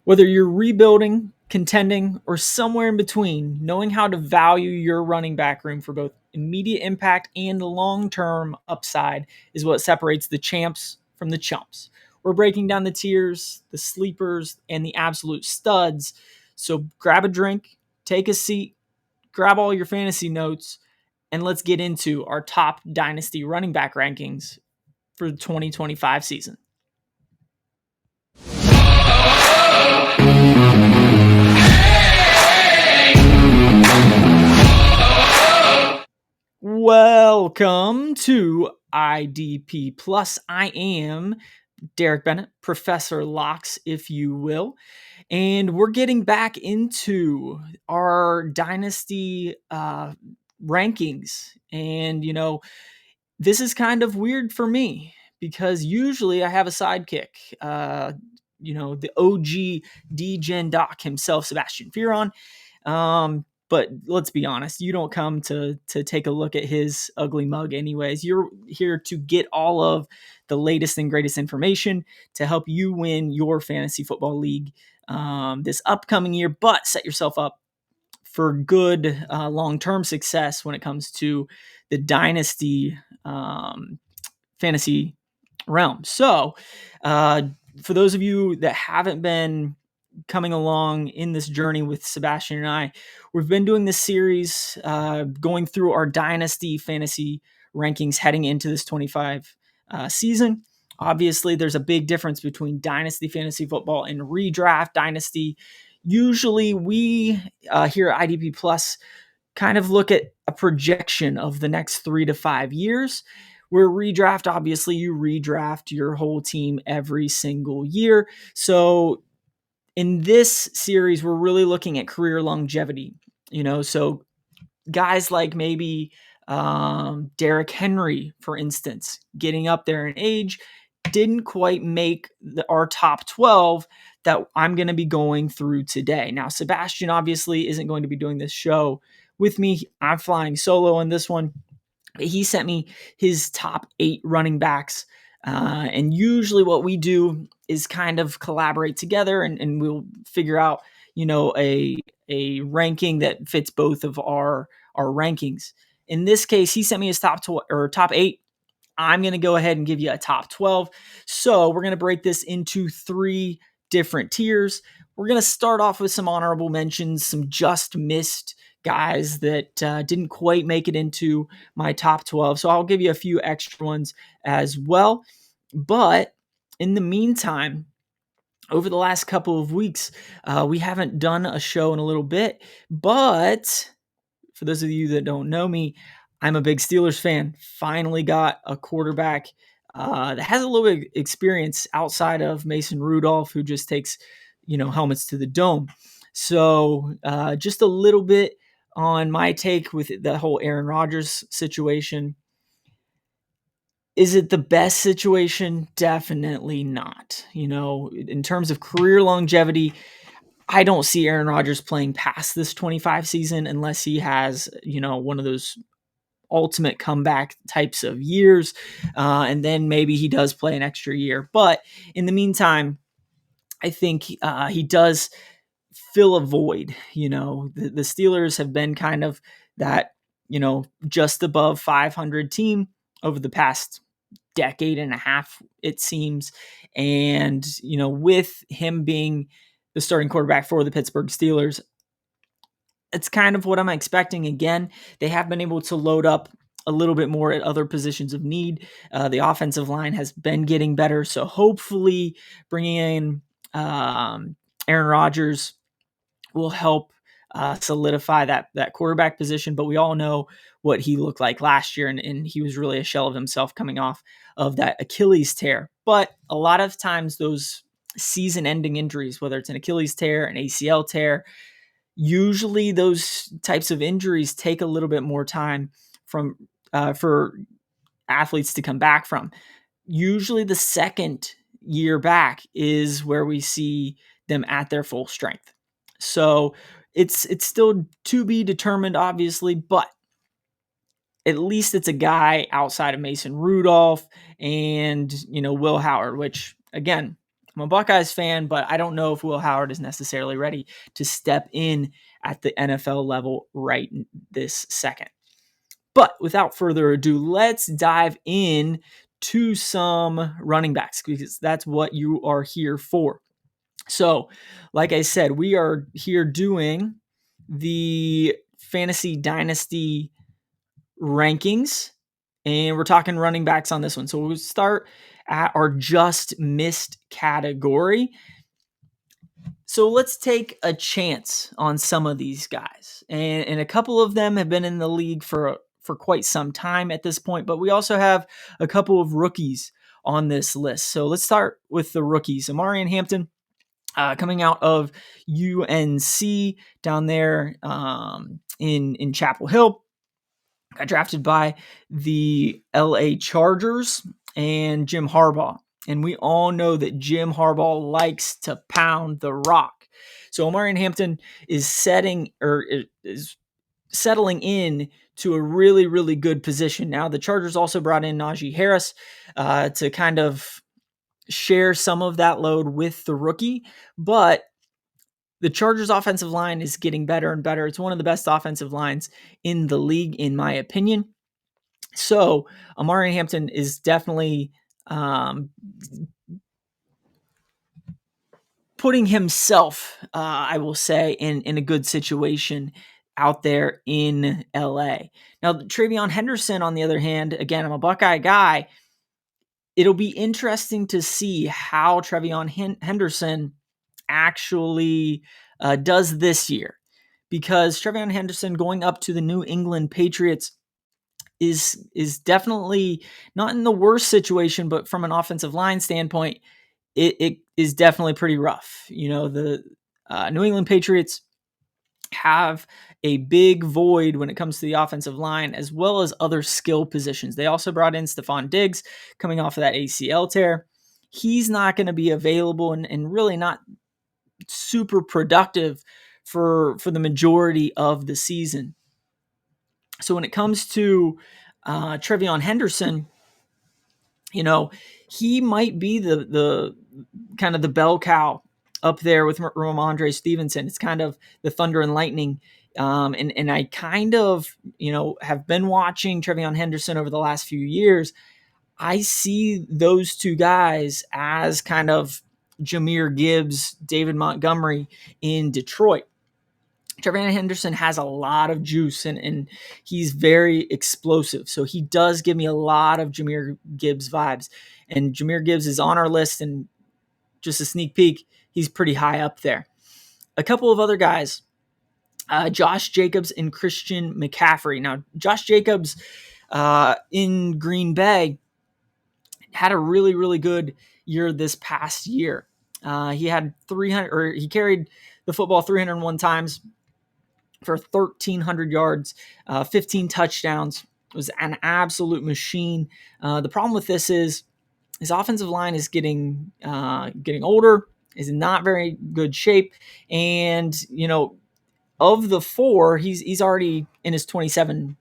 Whether you're rebuilding, contending, or somewhere in between, knowing how to value your running back room for both immediate impact and long-term upside is what separates the champs from the chumps. We're breaking down the tiers, the sleepers, and the absolute studs. So grab a drink, take a seat, grab all your fantasy notes, and let's get into our top Dynasty running back rankings for the 2025 season. Welcome to IDP Plus. I am Derek Bennett, Professor Locks, if you will. And we're getting back into our Dynasty rankings. And, this is kind of weird for me because usually I have a sidekick. The OG D-Gen Doc himself, Sebastian Fearon. But let's be honest, you don't come to take a look at his ugly mug anyways. You're here to get all of the latest and greatest information to help you win your fantasy football league this upcoming year, but set yourself up for good long-term success when it comes to the Dynasty fantasy realm. So for those of you that haven't been coming along in this journey with Sebastian and I, we've been doing this series going through our Dynasty fantasy rankings heading into this 25 season. Obviously, there's a big difference between Dynasty fantasy football and redraft Dynasty. Usually, we here at IDP Plus kind of look at a projection of the next 3 to 5 years. Where redraft, obviously, you redraft your whole team every single year. So in this series, we're really looking at career longevity. So guys like maybe Derrick Henry, for instance, getting up there in age, didn't quite make our top 12 that I'm going to be going through today. Now, Sebastian obviously isn't going to be doing this show with me. I'm flying solo on this one. He sent me his top 8 running backs. And usually what we do is kind of collaborate together and we'll figure out, a ranking that fits both of our rankings. In this case, he sent me his top 8. I'm going to go ahead and give you a top 12. So we're going to break this into 3 different tiers. We're going to start off with some honorable mentions, some just missed guys that didn't quite make it into my top 12. So I'll give you a few extra ones as well. But in the meantime, over the last couple of weeks, we haven't done a show in a little bit. But for those of you that don't know me, I'm a big Steelers fan. Finally got a quarterback that has a little bit of experience outside of Mason Rudolph, who just takes, helmets to the dome. So just a little bit on my take with the whole Aaron Rodgers situation. Is it the best situation? Definitely not. In terms of career longevity, I don't see Aaron Rodgers playing past this 25 season unless he has, one of those ultimate comeback types of years. And then maybe he does play an extra year. But in the meantime, I think he does fill a void. The Steelers have been kind of that, just above 500 team over the past decade and a half, it seems. And, with him being the starting quarterback for the Pittsburgh Steelers, it's kind of what I'm expecting. Again, they have been able to load up a little bit more at other positions of need. The offensive line has been getting better. So hopefully bringing in Aaron Rodgers will help solidify that quarterback position. But we all know what he looked like last year, and he was really a shell of himself coming off of that Achilles tear. But a lot of times those season-ending injuries, whether it's an Achilles tear, an ACL tear, usually those types of injuries take a little bit more time for athletes to come back from. Usually the second year back is where we see them at their full strength. So it's still to be determined, obviously, but at least it's a guy outside of Mason Rudolph and, Will Howard, which, again, I'm a Buckeyes fan, but I don't know if Will Howard is necessarily ready to step in at the NFL level right this second. But without further ado, let's dive in to some running backs because that's what you are here for. So, like I said, we are here doing the Fantasy Dynasty rankings, and we're talking running backs on this one. So we'll start at our just missed category. So let's take a chance on some of these guys. And a couple of them have been in the league for quite some time at this point, but we also have a couple of rookies on this list. So let's start with the rookies. Amarian Hampton, coming out of UNC down there in Chapel Hill. Got drafted by the LA Chargers and Jim Harbaugh. And we all know that Jim Harbaugh likes to pound the rock. So Omarion Hampton is settling in to a really, really good position. Now, the Chargers also brought in Najee Harris to kind of share some of that load with the rookie. But the Chargers offensive line is getting better and better. It's one of the best offensive lines in the league, in my opinion. So Amari Hampton is definitely putting himself, I will say, in a good situation out there in LA. Now, Travion Henderson, on the other hand, again, I'm a Buckeye guy. It'll be interesting to see how Travion Henderson actually does this year, because Travion Henderson going up to the New England Patriots is definitely not in the worst situation, but from an offensive line standpoint, it is definitely pretty rough. You know, the New England Patriots have a big void when it comes to the offensive line, as well as other skill positions. They also brought in Stephon Diggs coming off of that ACL tear. He's not going to be available and really not super productive for the majority of the season. So when it comes to Travion Henderson, you know, he might be the kind of the bell cow up there with Ramondre Stevenson. It's kind of the thunder and lightning. And I kind of, have been watching Travion Henderson over the last few years. I see those two guys as kind of Jahmyr Gibbs, David Montgomery in Detroit. Travion Henderson has a lot of juice and he's very explosive. So he does give me a lot of Jahmyr Gibbs vibes. And Jahmyr Gibbs is on our list, and just a sneak peek, he's pretty high up there. A couple of other guys, Josh Jacobs and Christian McCaffrey. Now, Josh Jacobs in Green Bay had a really, really good year this past year. He had he carried the football 301 times for 1,300 yards, 15 touchdowns. It was an absolute machine. The problem with this is his offensive line is getting older, is in not very good shape, and of the four, he's already in his 27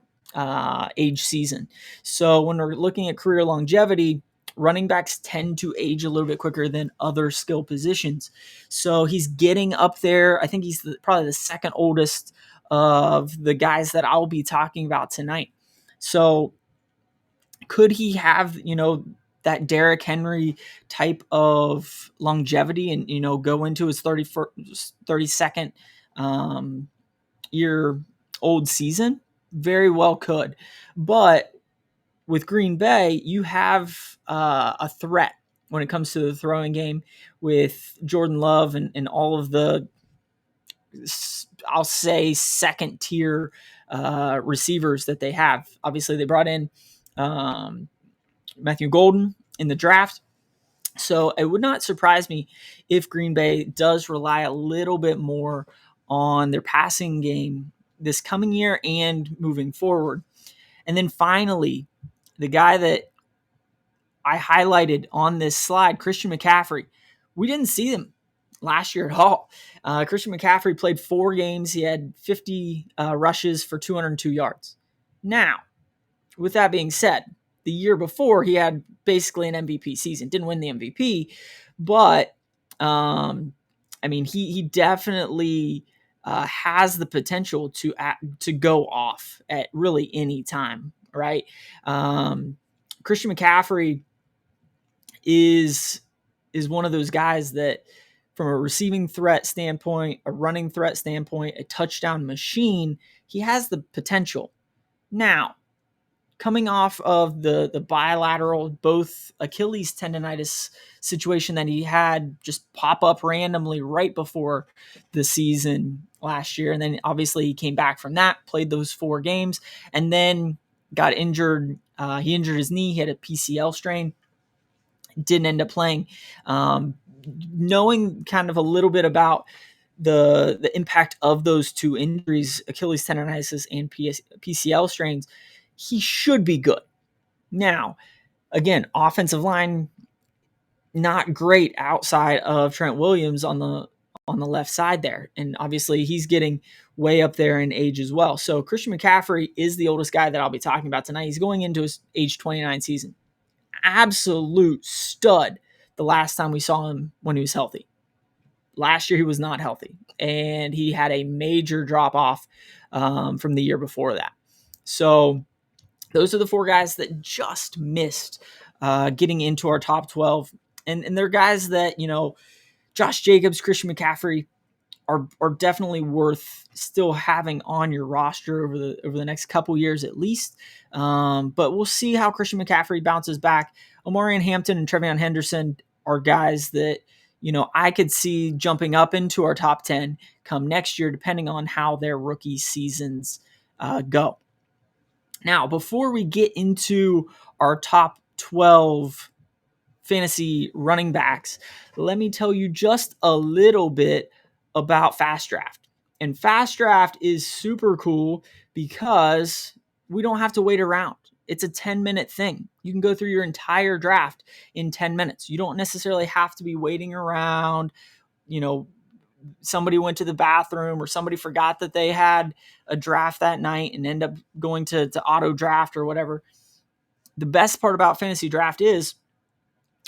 age season. So when we're looking at career longevity, running backs tend to age a little bit quicker than other skill positions. So he's getting up there. I think he's probably the second oldest of the guys that I'll be talking about tonight. So could he have, that Derrick Henry type of longevity and, go into his 32nd year old season? Very well could. But with Green Bay, you have a threat when it comes to the throwing game with Jordan Love and all of the, I'll say, second tier receivers that they have. Obviously, they brought in Matthew Golden in the draft. So it would not surprise me if Green Bay does rely a little bit more on their passing game this coming year and moving forward. And then finally, the guy that I highlighted on this slide, Christian McCaffrey, we didn't see him last year at all. Christian McCaffrey played 4 games. He had 50 rushes for 202 yards. Now, with that being said, the year before, he had basically an MVP season. Didn't win the MVP, but I mean, he definitely has the potential to go off at really any time, right? Christian McCaffrey is one of those guys that, from a receiving threat standpoint, a running threat standpoint, a touchdown machine, he has the potential. Now, coming off of the bilateral, both Achilles tendonitis situation that he had just pop up randomly right before the season last year. And then obviously he came back from that, played those 4 games, and then got injured. He injured his knee. He had a PCL strain, didn't end up playing. Knowing kind of a little bit about the impact of those 2 injuries, Achilles tendonitis and PCL strains, he should be good. Now, again, offensive line not great outside of Trent Williams on the left side there, and obviously he's getting way up there in age as well. So Christian McCaffrey is the oldest guy that I'll be talking about tonight. He's going into his age 29 season. Absolute stud the last time we saw him when he was healthy. Last year he was not healthy, and he had a major drop off from the year before that. So those are the 4 guys that just missed getting into our top 12. And they're guys that, Josh Jacobs, Christian McCaffrey are definitely worth still having on your roster over the next couple years at least. But we'll see how Christian McCaffrey bounces back. Omarion Hampton and Trevion Henderson are guys that, I could see jumping up into our top 10 come next year, depending on how their rookie seasons go. Now, before we get into our top 12 fantasy running backs, let me tell you just a little bit about Fast Draft. And Fast Draft is super cool because we don't have to wait around. It's a 10-minute thing. You can go through your entire draft in 10 minutes. You don't necessarily have to be waiting around, somebody went to the bathroom or somebody forgot that they had a draft that night and end up going to auto draft or whatever. The best part about fantasy draft is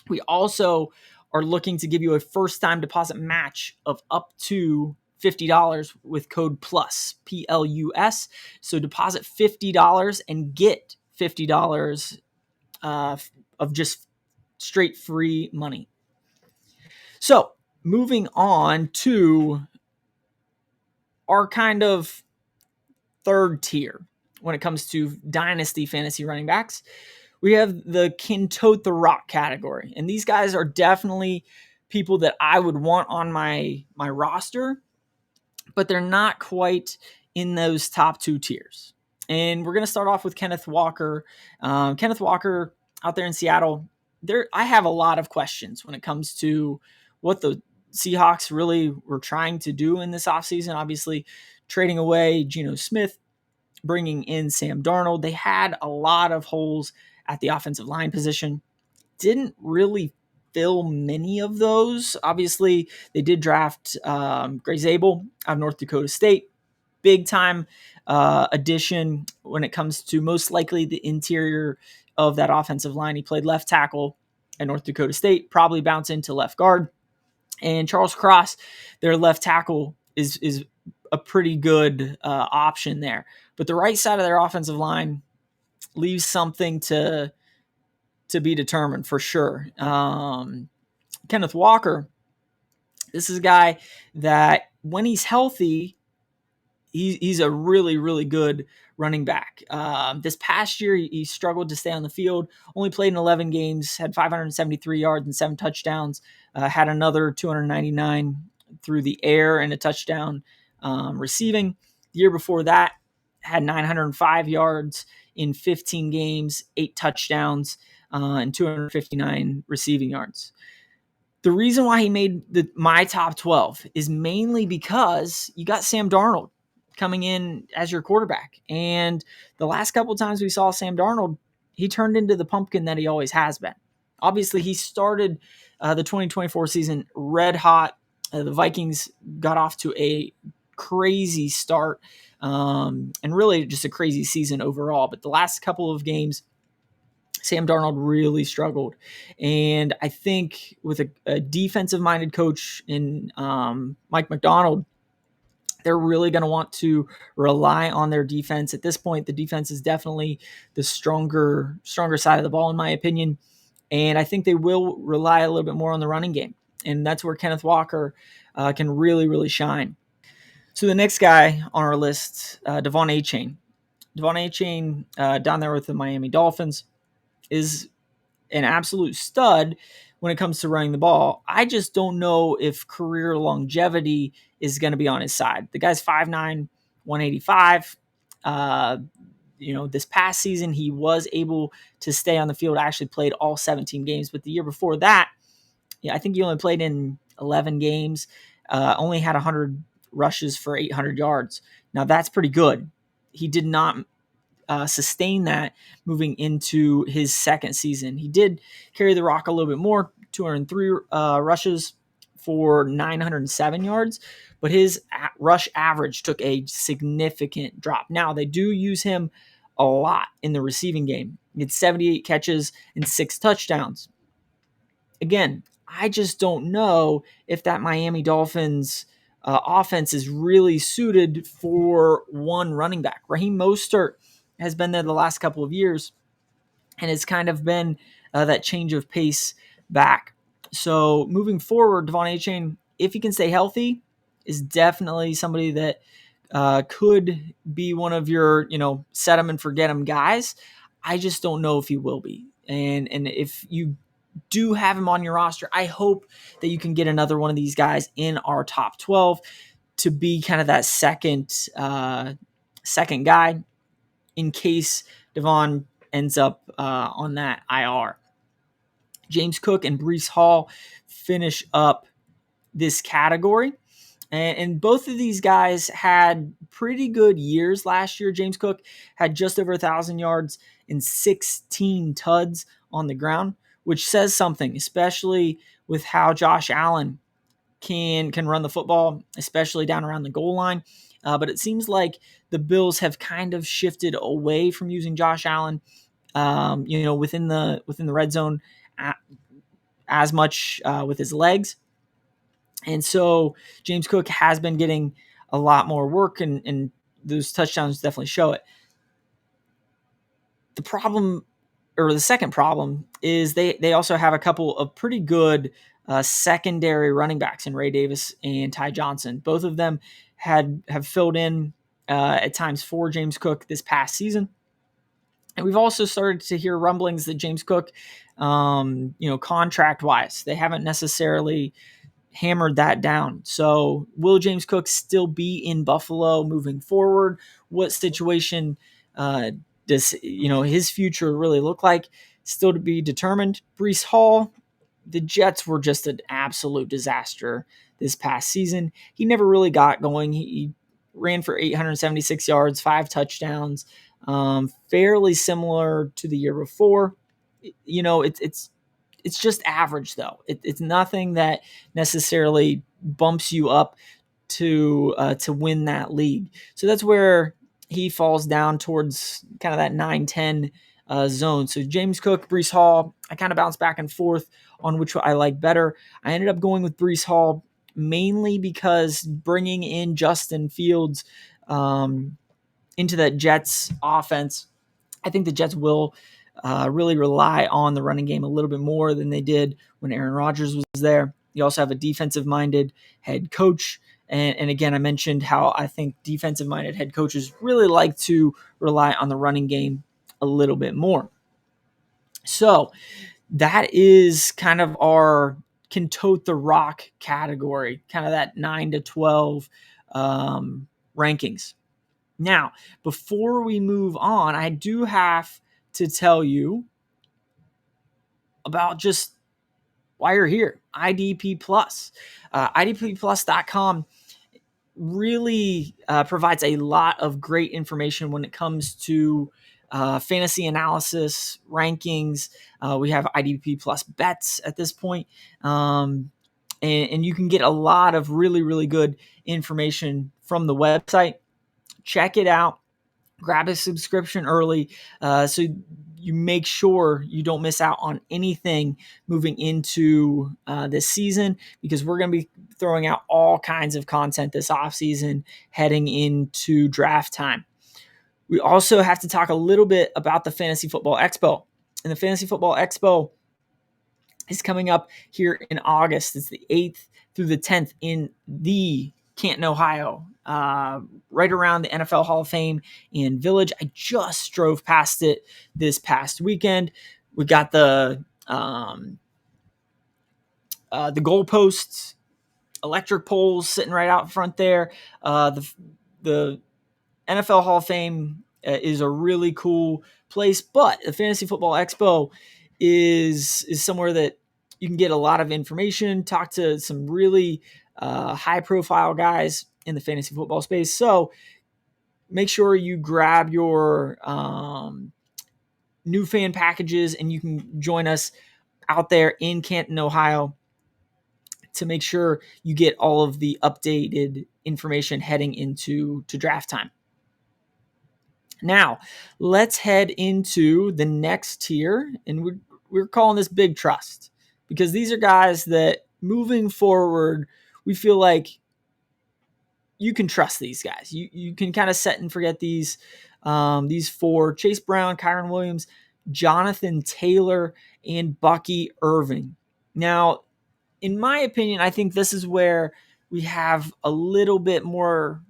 we also are looking to give you a first time deposit match of up to $50 with code PLUS, PLUS. So deposit $50 and get $50 of just straight free money. So moving on to our kind of third tier when it comes to dynasty fantasy running backs, we have the Tote The Rock category. And these guys are definitely people that I would want on my roster, but they're not quite in those top 2 tiers. And we're going to start off with Kenneth Walker. Kenneth Walker out there in Seattle, I have a lot of questions when it comes to what the Seahawks really were trying to do in this offseason. Obviously, trading away Geno Smith, bringing in Sam Darnold. They had a lot of holes at the offensive line position. Didn't really fill many of those. Obviously, they did draft Gray Zabel out of North Dakota State. Big time addition when it comes to most likely the interior of that offensive line. He played left tackle at North Dakota State, probably bounce into left guard. And Charles Cross, their left tackle, is a pretty good option there. But the right side of their offensive line leaves something to be determined for sure. Kenneth Walker, this is a guy that when he's healthy, he's a really, really good running back. This past year, he struggled to stay on the field, only played in 11 games, had 573 yards and 7 touchdowns, had another 299 through the air and a touchdown receiving. The year before that, had 905 yards in 15 games, 8 touchdowns, and 259 receiving yards. The reason why he made my top 12 is mainly because you got Sam Darnold coming in as your quarterback. And the last couple of times we saw Sam Darnold, he turned into the pumpkin that he always has been. Obviously, he started the 2024 season red hot. The Vikings got off to a crazy start and really just a crazy season overall. But the last couple of games, Sam Darnold really struggled. And I think with a defensive-minded coach in Mike McDonald, they're really going to want to rely on their defense. At this point, the defense is definitely the stronger side of the ball, in my opinion. And I think they will rely a little bit more on the running game. And that's where Kenneth Walker can really, really shine. So the next guy on our list, Devon Achane. Devon Achane, down there with the Miami Dolphins, is an absolute stud when it comes to running the ball. I just don't know if career longevity is going to be on his side. The guy's 5'9", 185. This past season, he was able to stay on the field, actually played all 17 games. But the year before that, I think he only played in 11 games, only had 100 rushes for 800 yards. Now, that's pretty good. He did not sustain that moving into his second season. He did carry the rock a little bit more, 203 rushes for 907 yards, but his rush average took a significant drop. Now, they do use him a lot in the receiving game. He had 78 catches and 6 touchdowns. Again, I just don't know if that Miami Dolphins offense is really suited for one running back. Raheem Mostert has been there the last couple of years, and it's kind of been that change of pace back. So moving forward, Devon Achane, if he can stay healthy, is definitely somebody that could be one of your, set him and forget him guys. I just don't know if he will be. And if you do have him on your roster, I hope that you can get another one of these guys in our top 12 to be kind of that second guy in case Devon ends up on that IR. James Cook and Breece Hall finish up this category. And both of these guys had pretty good years last year. James Cook had just over 1,000 yards and 16 tuds on the ground, which says something, especially with how Josh Allen can run the football, especially down around the goal line. But it seems like the Bills have kind of shifted away from using Josh Allen, within the red zone as much with his legs. And so James Cook has been getting a lot more work, and those touchdowns definitely show it. The problem, or the second problem, is they also have a couple of pretty good secondary running backs in Ray Davis and Ty Johnson. Both of them have filled in at times for James Cook this past season. And we've also started to hear rumblings that James Cook, contract-wise, they haven't necessarily hammered that down. So will James Cook still be in Buffalo moving forward? What situation does his future really look like? Still to be determined. Breece Hall, the Jets were just an absolute disaster this past season. He never really got going. He ran for 876 yards, 5 touchdowns, fairly similar to the year before. It's just average, though. It's nothing that necessarily bumps you up to win that league. So that's where he falls down towards kind of that 9-10 zone. So James Cook, Breece Hall, I kind of bounce back and forth on which I like better. I ended up going with Breece Hall mainly because bringing in Justin Fields into that Jets offense, I think the Jets will really rely on the running game a little bit more than they did when Aaron Rodgers was there. You also have a defensive-minded head coach. And again, I mentioned how I think defensive-minded head coaches really like to rely on the running game a little bit more. So that is kind of our can tote the rock category, kind of that 9 to 12 rankings. Now, before we move on, I do have to tell you about just why you're here. IDP Plus. IDPplus.com really provides a lot of great information when it comes to fantasy analysis, rankings. We have IDP Plus bets at this point. And you can get a lot of really, really good information from the website. Check it out. Grab a subscription early so you make sure you don't miss out on anything moving into this season, because we're going to be throwing out all kinds of content this offseason heading into draft time. We also have to talk a little bit about the Fantasy Football Expo. And the Fantasy Football Expo is coming up here in August. It's the 8th through the 10th in the Canton, Ohio, right around the NFL Hall of Fame and Village. I just drove past it this past weekend. We got the goalposts, electric poles sitting right out front there. The NFL Hall of Fame is a really cool place, but the Fantasy Football Expo is somewhere that you can get a lot of information, talk to some really high-profile guys in the fantasy football space. So make sure you grab your new fan packages, and you can join us out there in Canton, Ohio, to make sure you get all of the updated information heading into draft time. Now, let's head into the next tier, and we're calling this Big Trust, because these are guys that moving forward, we feel like you can trust these guys. You can kind of set and forget these four: Chase Brown, Kyren Williams, Jonathan Taylor, and Bucky Irving. Now, in my opinion, I think this is where we have a little bit more,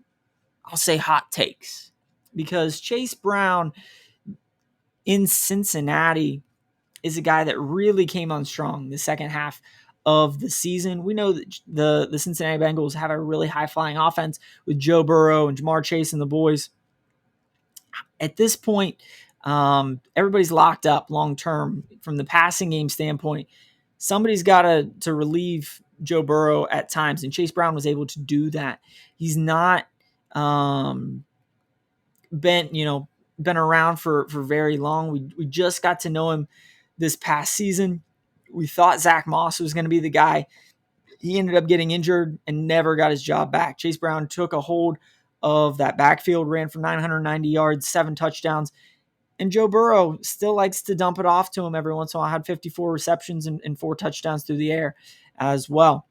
I'll say, hot takes, because Chase Brown in Cincinnati is a guy that really came on strong the second half of the season. We know that the Cincinnati Bengals have a really high-flying offense with Joe Burrow and Jamar Chase and the boys. At this point, everybody's locked up long-term from the passing game standpoint. Somebody's got to relieve Joe Burrow at times, and Chase Brown was able to do that. He's not been around for very long. We just got to know him this past season. We thought Zach Moss was going to be the guy. He ended up getting injured and never got his job back. Chase Brown took a hold of that backfield, ran for 990 yards, 7 touchdowns. And Joe Burrow still likes to dump it off to him every once in a while. Had 54 receptions and 4 touchdowns through the air as well.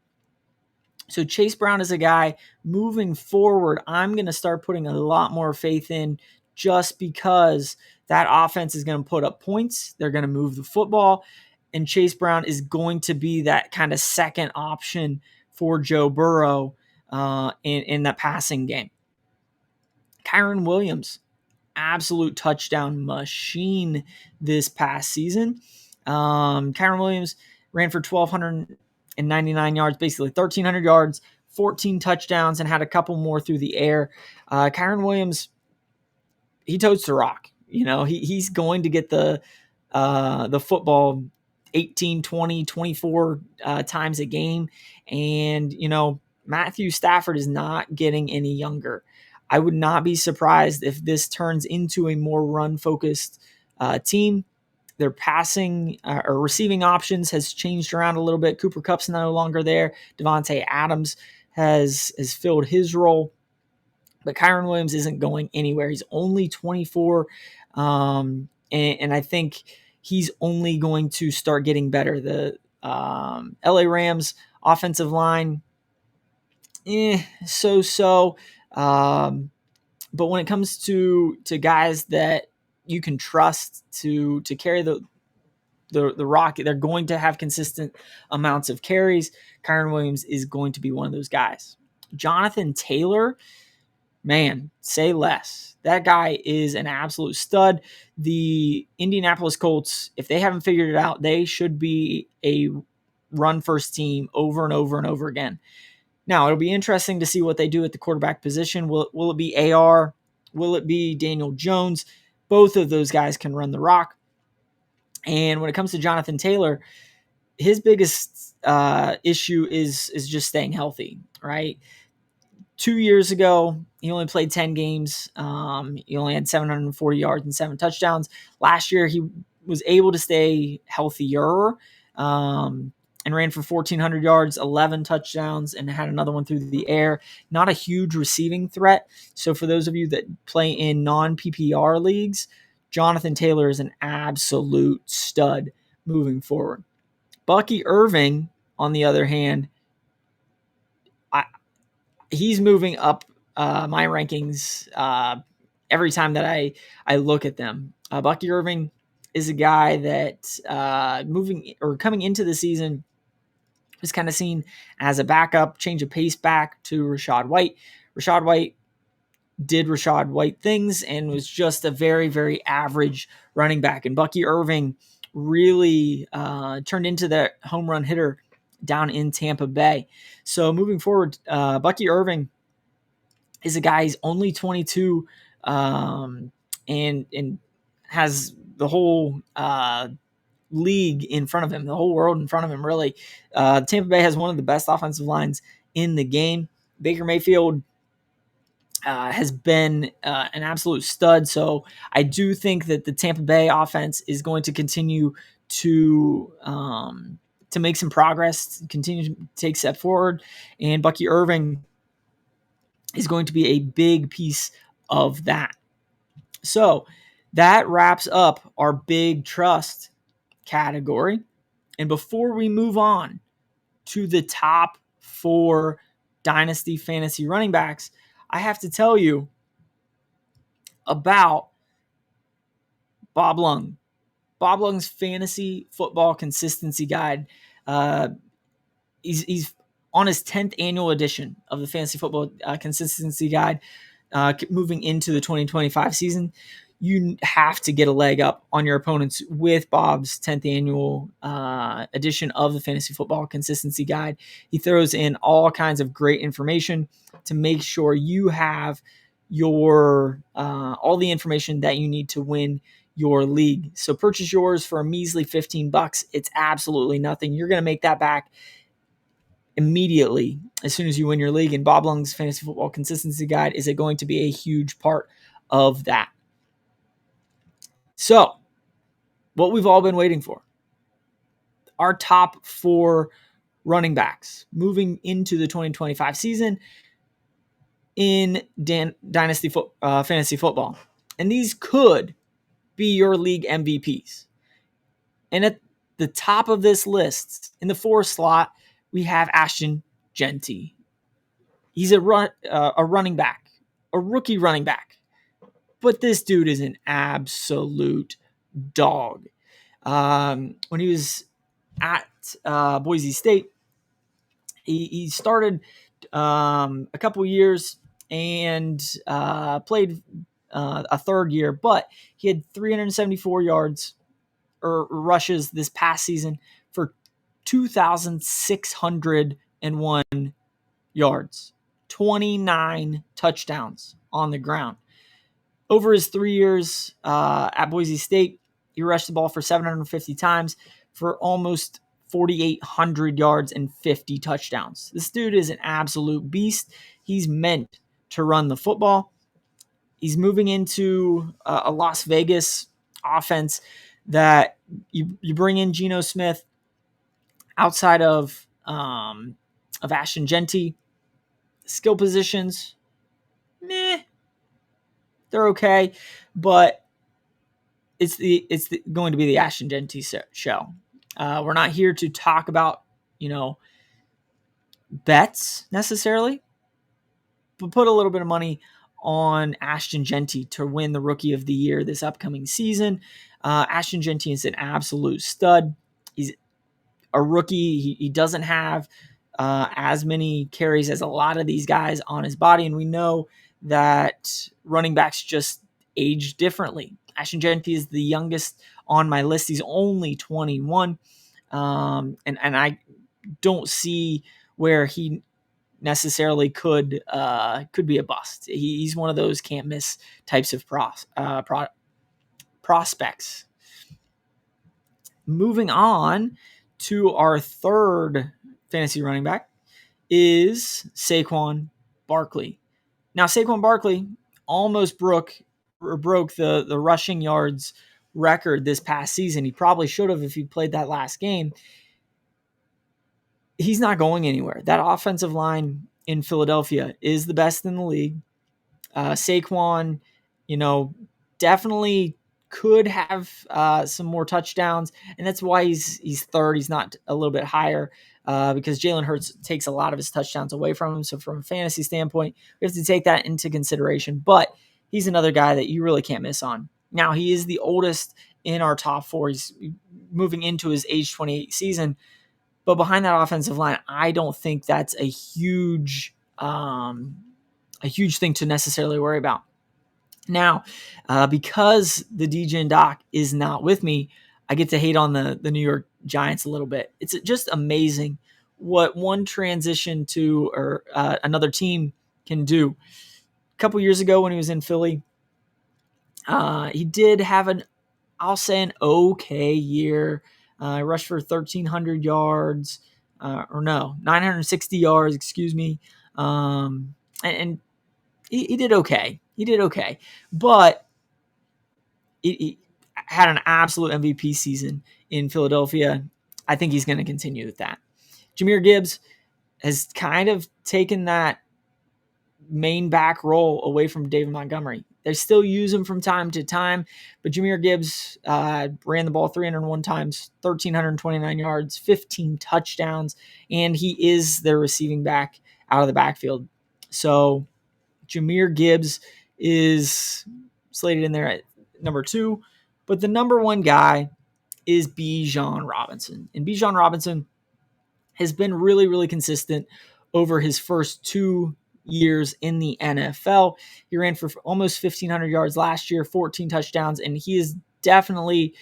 So Chase Brown is a guy moving forward I'm going to start putting a lot more faith in, just because that offense is going to put up points. They're going to move the football, and Chase Brown is going to be that kind of second option for Joe Burrow in that passing game. Kyren Williams, absolute touchdown machine this past season. Kyren Williams ran for 1,299 yards, basically 1,300 yards, 14 touchdowns, and had a couple more through the air. Kyren Williams, he totes the rock. He's going to get the football 18, 20, 24 times a game. And, Matthew Stafford is not getting any younger. I would not be surprised if this turns into a more run-focused team. Their passing or receiving options has changed around a little bit. Cooper Kupp's no longer there. Devontae Adams has filled his role. But Kyren Williams isn't going anywhere. He's only 24, and I think he's only going to start getting better. The LA Rams offensive line, so. But when it comes to guys that you can trust to carry the rock, they're going to have consistent amounts of carries. Kyren Williams is going to be one of those guys. Jonathan Taylor, man, say less. That guy is an absolute stud. The Indianapolis Colts, if they haven't figured it out, they should be a run-first team over and over and over again. Now, it'll be interesting to see what they do at the quarterback position. Will it be AR? Will it be Daniel Jones? Both of those guys can run the rock. And when it comes to Jonathan Taylor, his biggest issue is just staying healthy, right? 2 years ago, he only played 10 games. He only had 740 yards and 7 touchdowns. Last year, he was able to stay healthier and ran for 1,400 yards, 11 touchdowns, and had another one through the air. Not a huge receiving threat. So for those of you that play in non-PPR leagues, Jonathan Taylor is an absolute stud moving forward. Bucky Irving, on the other hand, he's moving up my rankings every time that I look at them. Bucky Irving is a guy that coming into the season was kind of seen as a backup, change of pace back to Rachaad White. Rachaad White did Rachaad White things and was just a very, very average running back. And Bucky Irving really turned into that home run hitter down in Tampa Bay. So moving forward, Bucky Irving is a guy, he's only 22 and has the whole league in front of him, the whole world in front of him, really. Tampa Bay has one of the best offensive lines in the game. Baker Mayfield has been an absolute stud. So I do think that the Tampa Bay offense is going to continue to make some progress, continue to take a step forward. And Bucky Irving is going to be a big piece of that. So that wraps up our big trust category. And before we move on to the top 4 Dynasty fantasy running backs, I have to tell you about Bob Lung. Bob Lung's fantasy football consistency guide. He's on his 10th annual edition of the fantasy football consistency guide, moving into the 2025 season. You have to get a leg up on your opponents with Bob's 10th annual edition of the Fantasy Football Consistency Guide. He throws in all kinds of great information to make sure you have your all the information that you need to win your league. So purchase yours for a measly $15. It's absolutely nothing. You're going to make that back immediately as soon as you win your league. And Bob Lung's Fantasy Football Consistency Guide is going to be a huge part of that. So, what we've all been waiting for, our top 4 running backs moving into the 2025 season in Dynasty Fantasy Football. And these could be your league MVPs. And at the top of this list, in the 4 slot, we have Ashton Jeanty. He's a running back, a rookie running back. But this dude is an absolute dog. When he was at Boise State, he started a couple years and played a third year, but he had 374 yards or rushes this past season for 2,601 yards, 29 touchdowns on the ground. Over his 3 years at Boise State, he rushed the ball for 750 times for almost 4,800 yards and 50 touchdowns. This dude is an absolute beast. He's meant to run the football. He's moving into a Las Vegas offense that you bring in Geno Smith outside of Ashton Jeanty. Skill positions, meh. They're okay, but it's going to be the Ashton Jeanty show. We're not here to talk about, bets necessarily, but put a little bit of money on Ashton Jeanty to win the Rookie of the Year this upcoming season. Ashton Jeanty is an absolute stud. He's a rookie. He doesn't have as many carries as a lot of these guys on his body, and we know that running backs just age differently. Ashton Jeanty is the youngest on my list. He's only 21, and I don't see where he necessarily could be a bust. He's one of those can't miss types of prospects. Moving on to our third fantasy running back is Saquon Barkley. Now, Saquon Barkley almost broke the rushing yards record this past season. He probably should have if he played that last game. He's not going anywhere. That offensive line in Philadelphia is the best in the league. Saquon, definitely could have some more touchdowns, and that's why he's third. He's not a little bit higher because Jalen Hurts takes a lot of his touchdowns away from him. So from a fantasy standpoint, we have to take that into consideration. But he's another guy that you really can't miss on. Now, he is the oldest in our top four. He's moving into his age 28 season. But behind that offensive line, I don't think that's a huge thing to necessarily worry about. Now, because the DJ and Doc is not with me, I get to hate on the New York Giants a little bit. It's just amazing what one transition to or another team can do. A couple years ago when he was in Philly, he did have an okay year. Rushed for 1,300 yards, 960 yards, excuse me. And he did okay. He did okay. But he had an absolute MVP season in Philadelphia. I think he's going to continue with that. Jahmyr Gibbs has kind of taken that main back role away from David Montgomery. They still use him from time to time, but Jahmyr Gibbs ran the ball 301 times, 1,329 yards, 15 touchdowns, and he is their receiving back out of the backfield. So Jahmyr Gibbs is slated in there at number 2, but the number 1 guy is Bijan Robinson. And Bijan Robinson has been really, really consistent over his first 2 years in the NFL. He ran for almost 1,500 yards last year, 14 touchdowns, and he is definitely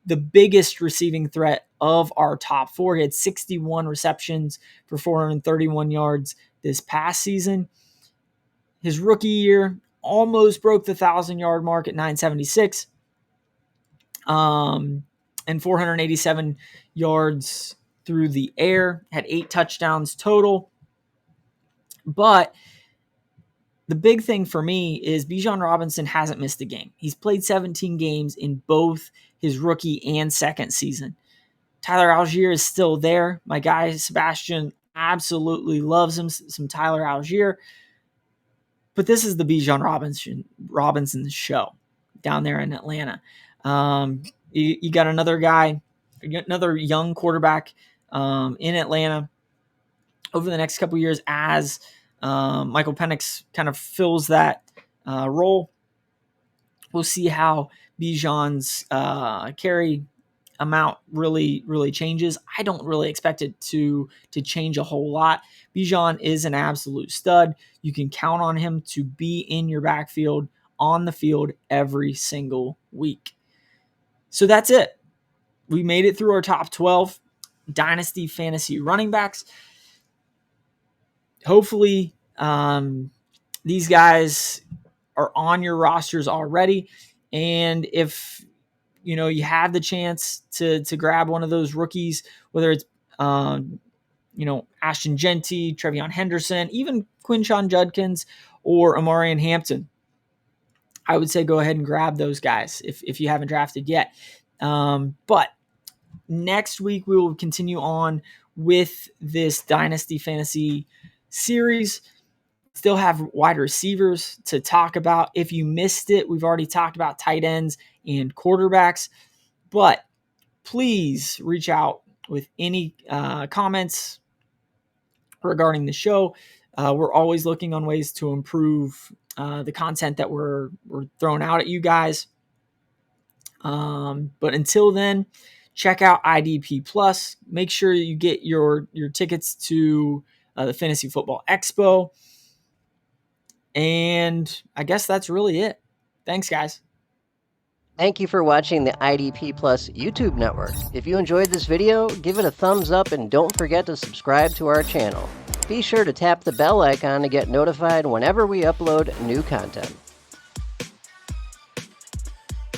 the biggest receiving threat of our top 4. He had 61 receptions for 431 yards this past season. His rookie year almost broke the 1,000-yard mark at 976, and 487 yards through the air, had 8 touchdowns total. But the big thing for me is Bijan Robinson hasn't missed a game. He's played 17 games in both his rookie and second season. Tyler Algier is still there. My guy, Sebastian, absolutely loves him, some Tyler Algier. But this is the Bijan Robinson show down there in Atlanta. You got another guy, another young quarterback in Atlanta over the next couple of years as Michael Penix kind of fills that role. We'll see how Bijan's carry amount really changes. I don't really expect it to change a whole lot. Bijan is an absolute stud. You can count on him to be in your backfield on the field every single week. So that's it. We made it through our top 12 Dynasty fantasy running backs. Hopefully, these guys are on your rosters already. And if you have the chance to grab one of those rookies, whether it's Ashton Genty, Trevion Henderson, even Quinshon Judkins or Amarian Hampton, I would say go ahead and grab those guys if you haven't drafted yet. But next week we will continue on with this Dynasty Fantasy series. Still have wide receivers to talk about. If you missed it, we've already talked about tight ends and quarterbacks. But please reach out with any comments regarding the show. We're always looking on ways to improve the content that we're throwing out at you guys. But until then, check out IDP Plus. Make sure you get your tickets to the Fantasy Football Expo. And I guess that's really it. Thanks, guys. Thank you for watching the IDP Plus YouTube network. If you enjoyed this video, give it a thumbs up and don't forget to subscribe to our channel. Be sure to tap the bell icon to get notified whenever we upload new content.